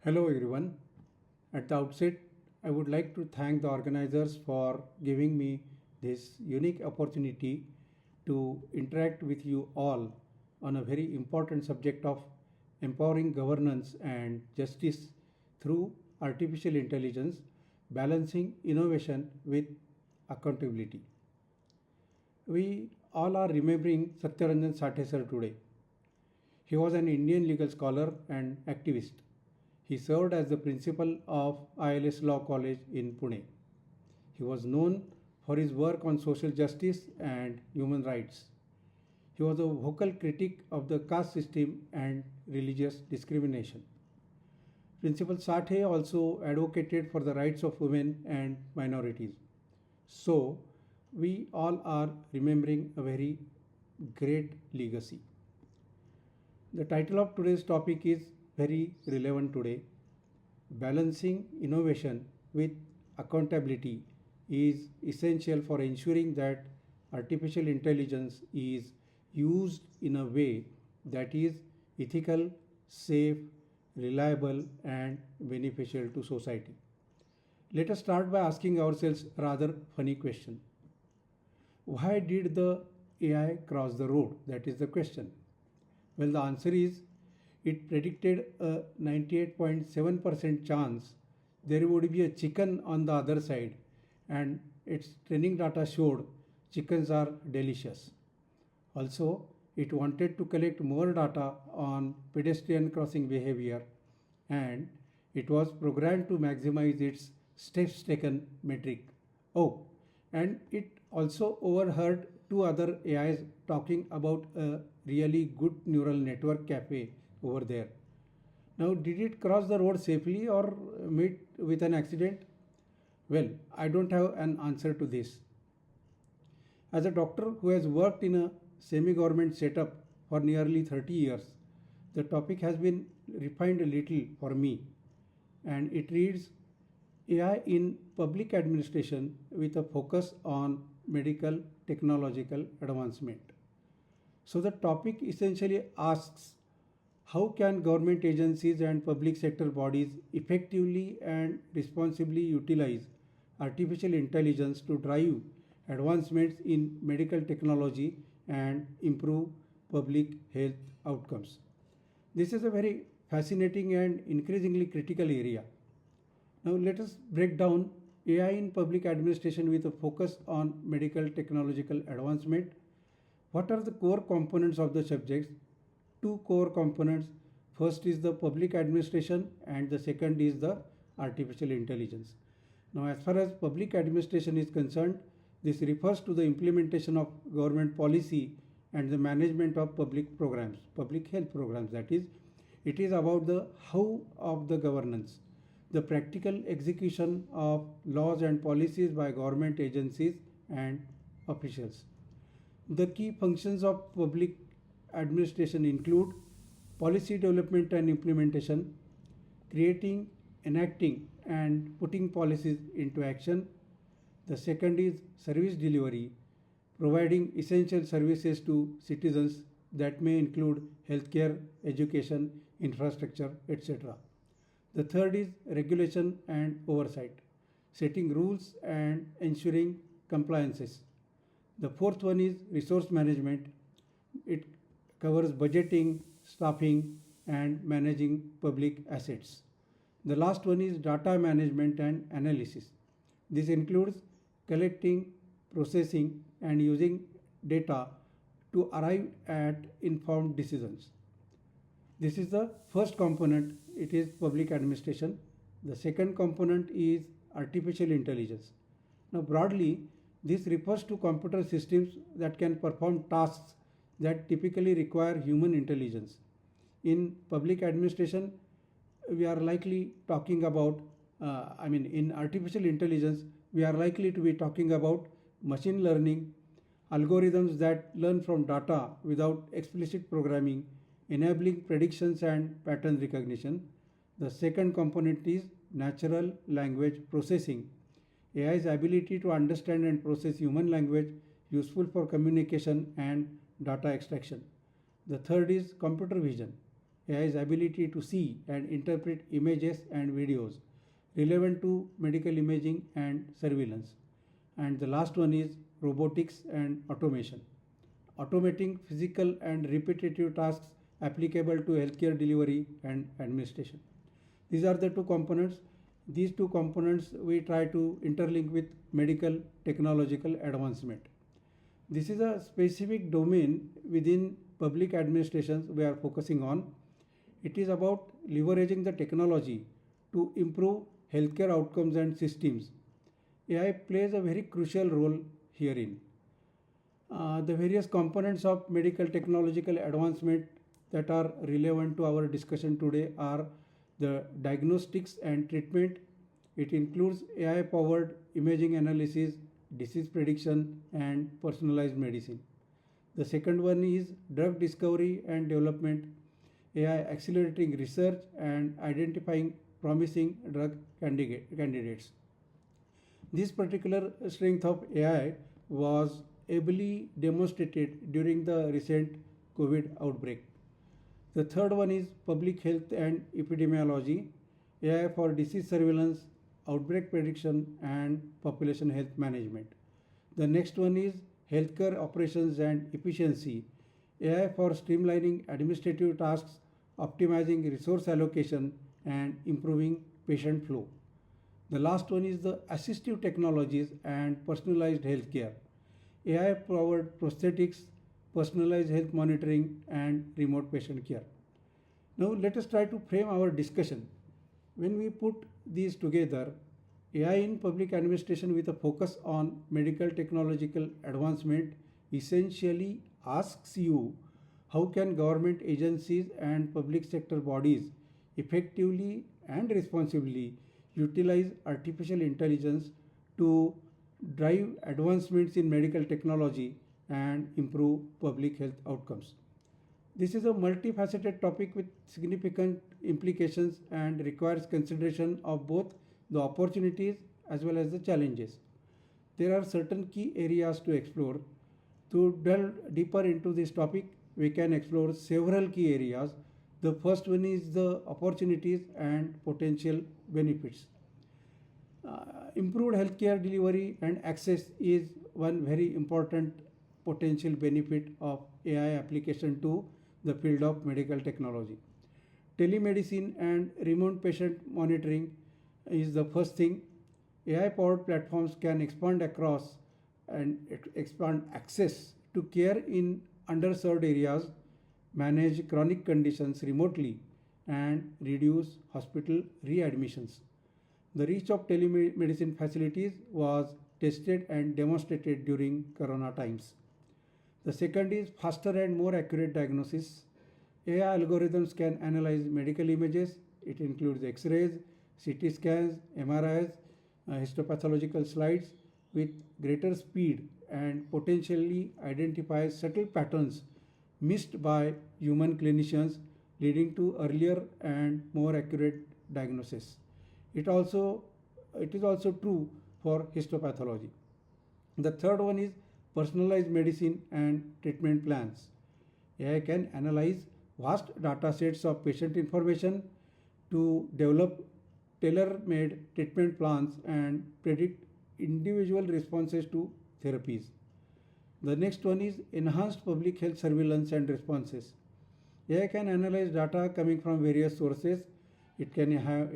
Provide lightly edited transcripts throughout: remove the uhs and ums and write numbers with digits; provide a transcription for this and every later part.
Hello everyone. At the outset, I would like to thank the organizers for giving me this unique opportunity to interact with you all on a very important subject of empowering governance and justice through artificial intelligence, balancing innovation with accountability. We all are remembering Sathe sir today. He was an Indian legal scholar and activist. He served as the principal of ILS Law College in Pune. He was known for his work on social justice and human rights. He was a vocal critic of the caste system and religious discrimination. Principal Sathe also advocated for the rights of women and minorities. So, we all are remembering a very great legacy. The title of today's topic is very relevant today. Balancing innovation with accountability is essential for ensuring that artificial intelligence is used in a way that is ethical, safe, reliable, and beneficial to society. Let us start by asking ourselves a rather funny question. Why did the AI cross the road? That is the question. Well, the answer is it predicted a 98.7% chance there would be a chicken on the other side, and its training data showed chickens are delicious. Also, it wanted to collect more data on pedestrian crossing behavior, and it was programmed to maximize its steps taken metric. Oh, and it also overheard two other AIs talking about a really good neural network cafe over there. Now, did it cross the road safely or meet with an accident? Well, I don't have an answer to this. As a doctor who has worked in a semi government setup for nearly 30 years, the topic has been refined a little for me, and it reads AI in public administration with a focus on medical technological advancement. So, the topic essentially asks how can government agencies and public sector bodies effectively and responsibly utilize artificial intelligence to drive advancements in medical technology and improve public health outcomes? This is a very fascinating and increasingly critical area. Now, let us break down AI in public administration with a focus on medical technological advancement. What are the core components of the subjects? Two core components. First is the public administration and the second is the artificial intelligence. Now, as far as public administration is concerned, this refers to the implementation of government policy and the management of public programs, public health programs. That is, it is about the how of the governance, the practical execution of laws and policies by government agencies and officials. The key functions of public administration include policy development and implementation, creating, enacting, and putting policies into action. The second is service delivery, providing essential services to citizens that may include healthcare, education, infrastructure, etc. The third is regulation and oversight, setting rules and ensuring compliances. The fourth one is resource management. It covers budgeting, staffing, and managing public assets. The last one is data management and analysis. This includes collecting, processing, and using data to arrive at informed decisions. This is the first component, it is public administration. The second component is artificial intelligence. Now, broadly, this refers to computer systems that can perform tasks that typically require human intelligence. In public administration, we are likely talking about, in artificial intelligence, we are likely to be talking about machine learning, algorithms that learn from data without explicit programming, enabling predictions and pattern recognition. The second component is natural language processing. AI's ability to understand and process human language useful for communication and data extraction. The third is computer vision. AI's ability to see and interpret images and videos relevant to medical imaging and surveillance. And the last one is robotics and automation, automating physical and repetitive tasks applicable to healthcare delivery and administration. These are the two components. These two components we try to interlink with medical technological advancement. This is a specific domain within public administrations we are focusing on. It is about leveraging the technology to improve healthcare outcomes and systems. AI plays a very crucial role herein. The various components of medical technological advancement that are relevant to our discussion today are the diagnostics and treatment. It includes AI powered imaging analysis, disease prediction, and personalized medicine. The second one is drug discovery and development, AI accelerating research and identifying promising drug candidates. This particular strength of AI was ably demonstrated during the recent COVID outbreak. The third one is public health and epidemiology, AI for disease surveillance, outbreak prediction, and population health management. The next one is healthcare operations and efficiency, AI for streamlining administrative tasks, optimizing resource allocation, and improving patient flow. The last one is the assistive technologies and personalized healthcare, AI powered prosthetics, personalized health monitoring, and remote patient care. Now, let us try to frame our discussion. When we put these together, AI in public administration with a focus on medical technological advancement essentially asks you how can government agencies and public sector bodies effectively and responsibly utilize artificial intelligence to drive advancements in medical technology and improve public health outcomes. This is a multifaceted topic with significant implications and requires consideration of both the opportunities as well as the challenges. There are certain key areas to explore. To delve deeper into this topic, we can explore several key areas. The first one is the opportunities and potential benefits. Improved healthcare delivery and access is one very important potential benefit of AI application to the field of medical technology. Telemedicine and remote patient monitoring is the first thing. AI powered platforms can expand across and expand access to care in underserved areas, manage chronic conditions remotely, and reduce hospital readmissions. The reach of telemedicine facilities was tested and demonstrated during Corona times. The second is faster and more accurate diagnosis. AI algorithms can analyze medical images. It includes X-rays, CT scans, MRIs, histopathological slides with greater speed and potentially identify subtle patterns missed by human clinicians, leading to earlier and more accurate diagnosis. It is also true for histopathology. The third one is personalized medicine and treatment plans. AI can analyze vast data sets of patient information to develop tailor-made treatment plans and predict individual responses to therapies. The next one is enhanced public health surveillance and responses. AI can analyze data coming from various sources. It can have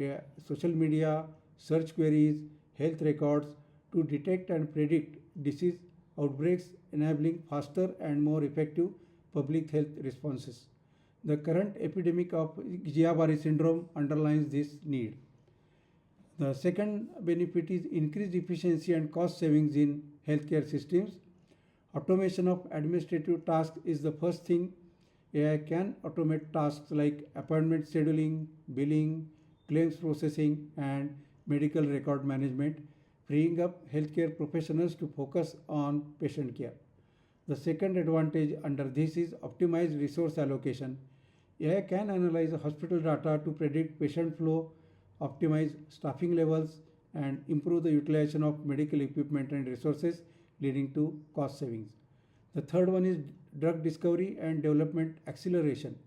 social media, search queries, health records to detect and predict disease outbreaks, enabling faster and more effective public health responses. The current epidemic of Guillain-Barré syndrome underlines this need. The second benefit is increased efficiency and cost savings in healthcare systems. Automation of administrative tasks is the first thing. AI can automate tasks like appointment scheduling, billing, claims processing, and medical record management, freeing up healthcare professionals to focus on patient care. The second advantage under this is optimized resource allocation. AI can analyze hospital data to predict patient flow, optimize staffing levels, and improve the utilization of medical equipment and resources, leading to cost savings. The third one is drug discovery and development acceleration.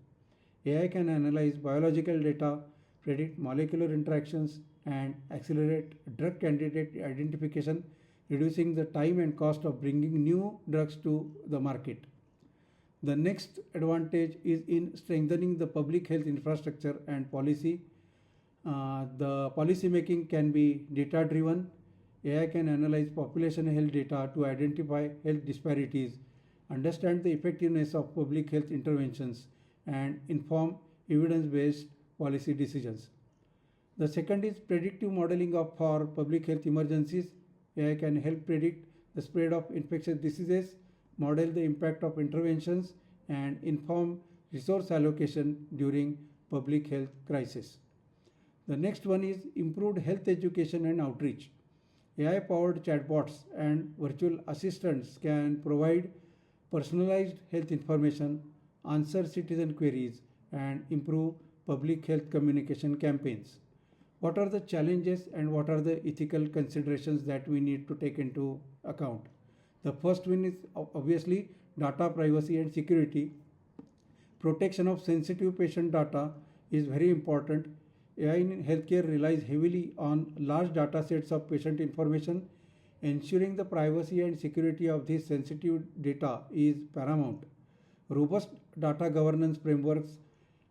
AI can analyze biological data, predict molecular interactions, and accelerate drug candidate identification, reducing the time and cost of bringing new drugs to the market. The next advantage is in strengthening the public health infrastructure and policy. The policy making can be data driven. AI can analyze population health data to identify health disparities, understand the effectiveness of public health interventions, and inform evidence based policy decisions. The second is predictive modeling of for public health emergencies. AI can help predict the spread of infectious diseases, model the impact of interventions, and inform resource allocation during public health crisis. The next one is improved health education and outreach. AI powered chatbots and virtual assistants can provide personalized health information, answer citizen queries, and improve public health communication campaigns. What are the challenges and what are the ethical considerations that we need to take into account? The first one is obviously data privacy and security. Protection of sensitive patient data is very important. AI in healthcare relies heavily on large data sets of patient information. Ensuring the privacy and security of this sensitive data is paramount. Robust data governance frameworks,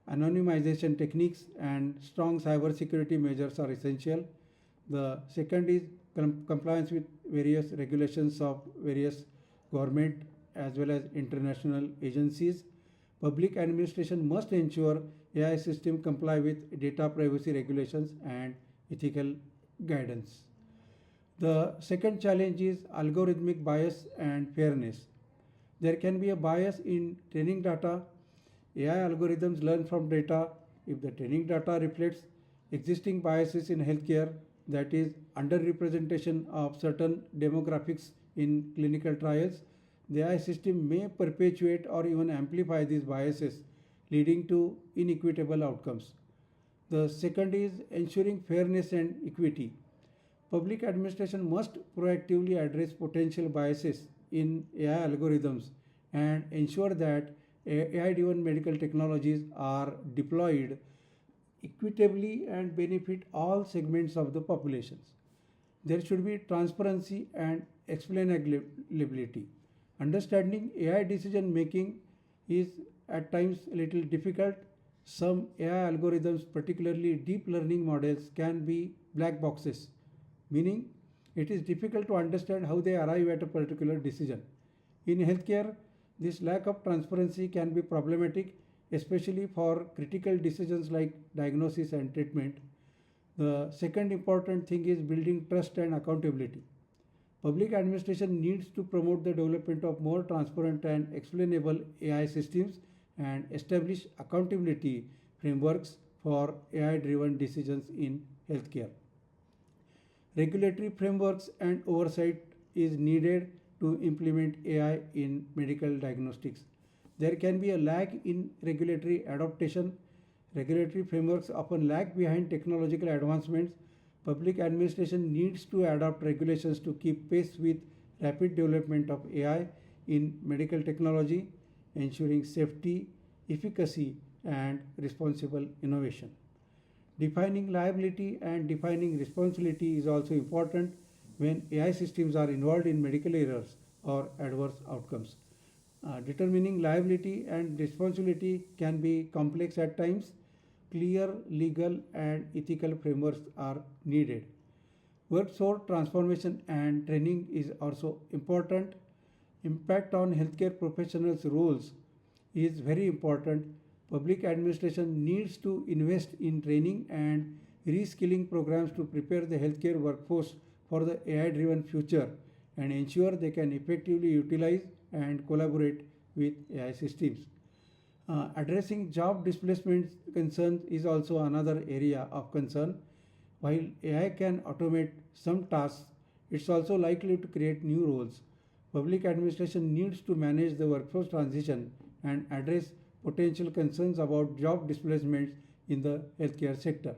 anonymization techniques, and strong cybersecurity measures are essential. The second is compliance with various regulations of various government as well as international agencies. Public administration must ensure AI system comply with data privacy regulations and ethical guidance. The second challenge is algorithmic bias and fairness. There can be a bias in training data. AI algorithms learn from data. If the training data reflects existing biases in healthcare, that is underrepresentation of certain demographics in clinical trials, the AI system may perpetuate or even amplify these biases, leading to inequitable outcomes. The second is ensuring fairness and equity. Public administration must proactively address potential biases in AI algorithms and ensure that AI-driven medical technologies are deployed equitably and benefit all segments of the populations. There should be transparency and explainability. Understanding AI decision making is at times a little difficult. Some AI algorithms, particularly deep learning models, can be black boxes, meaning it is difficult to understand how they arrive at a particular decision. In healthcare, this lack of transparency can be problematic, especially for critical decisions like diagnosis and treatment. The second important thing is building trust and accountability. Public administration needs to promote the development of more transparent and explainable AI systems and establish accountability frameworks for AI-driven decisions in healthcare. Regulatory frameworks and oversight is needed to implement AI in medical diagnostics. There can be a lag in regulatory adaptation. Regulatory frameworks often lag behind technological advancements. Public administration needs to adopt regulations to keep pace with rapid development of AI in medical technology, ensuring safety, efficacy, and responsible innovation. Defining liability and defining responsibility is also important when AI systems are involved in medical errors or adverse outcomes. Determining liability and responsibility can be complex at times. Clear legal and ethical frameworks are needed. Workforce transformation and training is also important. Impact on healthcare professionals' roles is very important. Public administration needs to invest in training and reskilling programs to prepare the healthcare workforce for the AI-driven future and ensure they can effectively utilize and collaborate with AI systems. Addressing job displacement concerns is also another area of concern. While AI can automate some tasks, it's also likely to create new roles. Public administration needs to manage the workforce transition and address potential concerns about job displacements in the healthcare sector.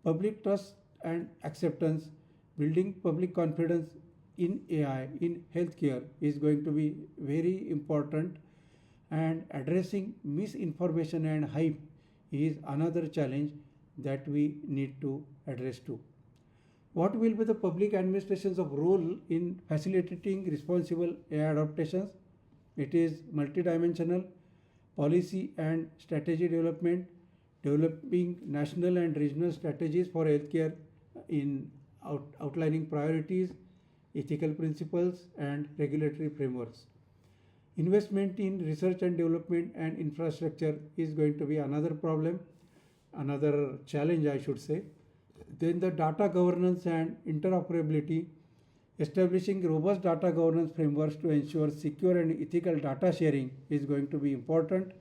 Public trust and acceptance, building public confidence in AI in healthcare is going to be very important, and addressing misinformation and hype is another challenge that we need to address too. What will be the public administration's of role in facilitating responsible AI adaptations? It is multidimensional: policy and strategy development, developing national and regional strategies for healthcare in outlining priorities, ethical principles, and regulatory frameworks. Investment in research and development and infrastructure is going to be another problem, another challenge, I should say. Then the data governance and interoperability, establishing robust data governance frameworks to ensure secure and ethical data sharing is going to be important.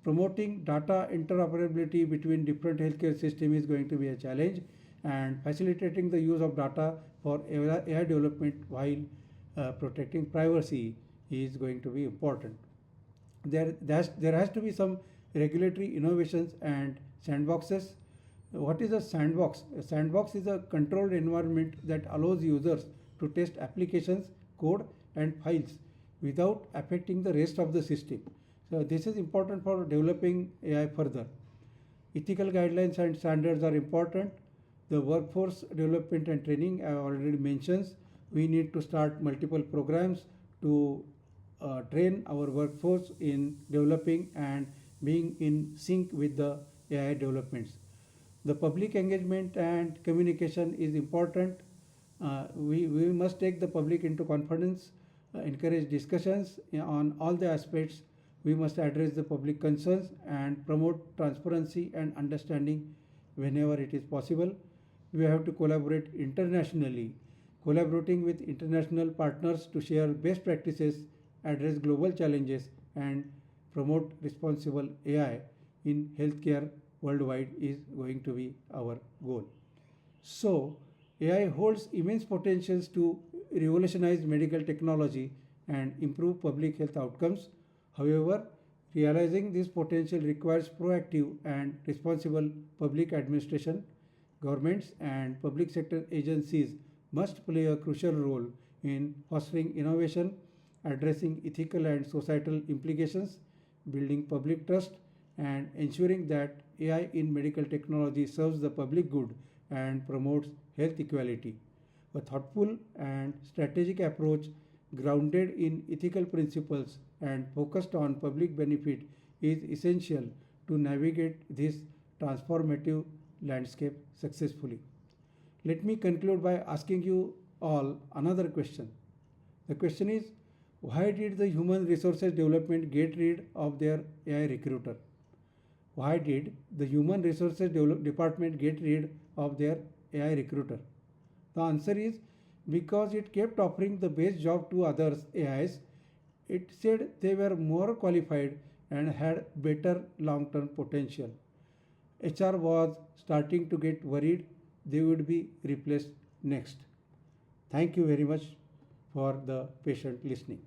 Promoting data interoperability between different healthcare systems is going to be a challenge, and facilitating the use of data for AI development while protecting privacy is going to be important. There has to be some regulatory innovations and sandboxes. What is a sandbox? A sandbox is a controlled environment that allows users to test applications, code, and files without affecting the rest of the system. So this is important for developing AI further. Ethical guidelines and standards are important. The workforce development and training I already mentioned. We need to start multiple programs to train our workforce in developing and being in sync with the AI developments. The public engagement and communication is important. We must take the public into confidence, encourage discussions on all the aspects. We must address the public concerns and promote transparency and understanding whenever it is possible. We have to collaborate internationally, collaborating with international partners to share best practices, address global challenges, and promote responsible AI in healthcare worldwide is going to be our goal. So, AI holds immense potentials to revolutionize medical technology and improve public health outcomes. However, realizing this potential requires proactive and responsible public administration. Governments and public sector agencies must play a crucial role in fostering innovation, addressing ethical and societal implications, building public trust, and ensuring that AI in medical technology serves the public good and promotes health equality. A thoughtful and strategic approach grounded in ethical principles and focused on public benefit is essential to navigate this transformative landscape successfully. Let me conclude by asking you all another question. The question is, why did the human resources development get rid of their AI recruiter? Why did the human resources department get rid of their AI recruiter? The answer is because it kept offering the best job to others AIs. It said they were more qualified and had better long-term potential. HR was starting to get worried they would be replaced next. Thank you very much for the patient listening.